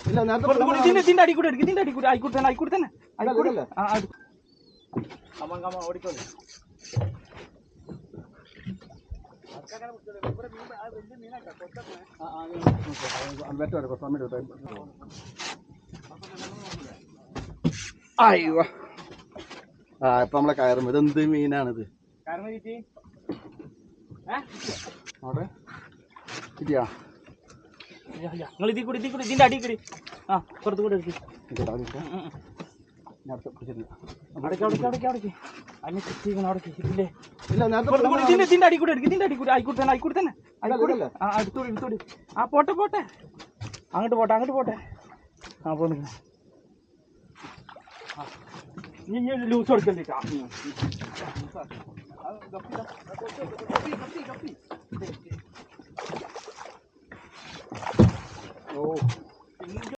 ഇല്ല ഇതിന്റെ അടി കൂടെ എടുക്കും, ഇതിന്റെ അടി കൂടെ ആയിക്കൂടെ തന്നെ ആയിക്കൂടെ തന്നെ ആയിക്കൂടെ. ഓടിക്കോളൂ. അയ്യോ ഇപ്പൊ നമ്മളെ കയറുമ്പോ ഇതെന്ത് മീനാണിത്? കിട്ടിയാ നിങ്ങൾ ഇതിൽ കൂടി ഇതിന്റെ അടി കൂടി പുറത്ത് കൂടെ എടുക്കും. ഇതിന്റെ അടി കൂടെ എടുക്കും, ഇതിന്റെ അടി കൂടെ ആയിക്കൂടെ തന്നെ ആയിക്കൂടെ തന്നെ എടുത്തോടി. പോട്ടെ അങ്ങോട്ട് പോട്ടെ. പോന്നു നീ ലൂസ് കൊടുക്കണ്ടിട്ടാ. ഓ